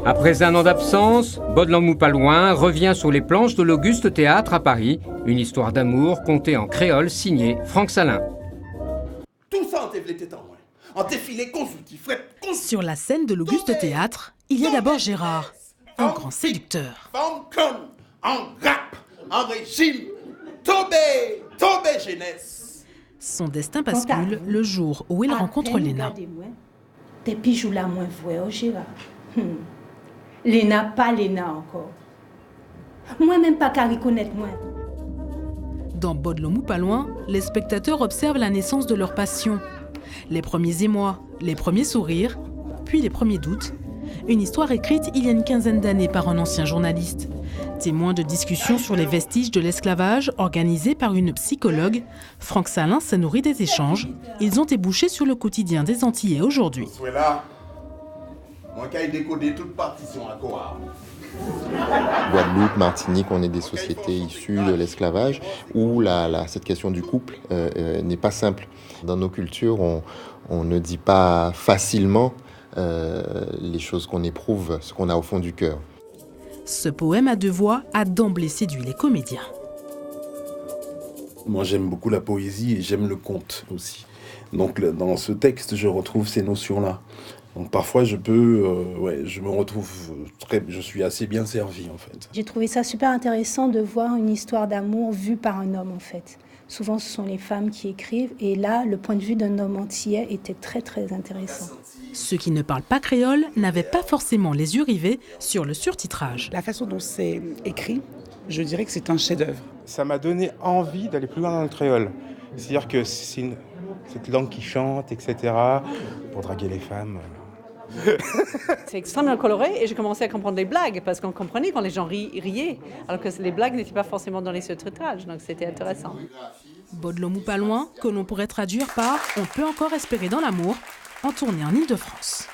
Après un an d'absence, Baudelon pas loin revient sur les planches de l'Auguste Théâtre à Paris. Une histoire d'amour contée en créole signée Franck Salin. Tout ça en défilé consultif. Sur la scène de l'Auguste Théâtre, il y a d'abord Gérard, un grand séducteur. En rap, en régime, tombé jeunesse. Son destin bascule le jour où il rencontre Léna. Depuis jour là moins vrai au Gérard. Léna pas Léna encore. Moi même pas qu'à reconnaître moi. Dans Baudelon pas loin, les spectateurs observent la naissance de leur passion. Les premiers émois, les premiers sourires, puis les premiers doutes. Une histoire écrite il y a une quinzaine d'années par un ancien journaliste. Témoin de discussions sur les vestiges de l'esclavage organisées par une psychologue, Franck Salin s'est nourri des échanges. Ils ont débouché sur le quotidien des Antillais aujourd'hui. Guadeloupe, Martinique, on est des sociétés issues de l'esclavage où cette question du couple n'est pas simple. Dans nos cultures, on ne dit pas facilement les choses qu'on éprouve, ce qu'on a au fond du cœur. Ce poème à deux voix a d'emblée séduit les comédiens. Moi, j'aime beaucoup la poésie et j'aime le conte aussi. Donc, dans ce texte, je retrouve ces notions-là. Donc, parfois, je me retrouve je suis assez bien servi, en fait. J'ai trouvé ça super intéressant de voir une histoire d'amour vue par un homme, en fait. Souvent, ce sont les femmes qui écrivent. Et là, le point de vue d'un homme antillais était très, très intéressant. Ceux qui ne parlent pas créole n'avaient pas forcément les yeux rivés sur le surtitrage. La façon dont c'est écrit, je dirais que c'est un chef-d'œuvre. Ça m'a donné envie d'aller plus loin dans le créole. C'est-à-dire que c'est cette langue qui chante, etc., pour draguer les femmes. C'est extrêmement coloré et j'ai commencé à comprendre les blagues parce qu'on comprenait quand les gens riaient, alors que les blagues n'étaient pas forcément dans les sous-titrages, donc c'était intéressant. Baudelon pas loin, que l'on pourrait traduire par « On peut encore espérer dans l'amour », en tournée en Île-de-France.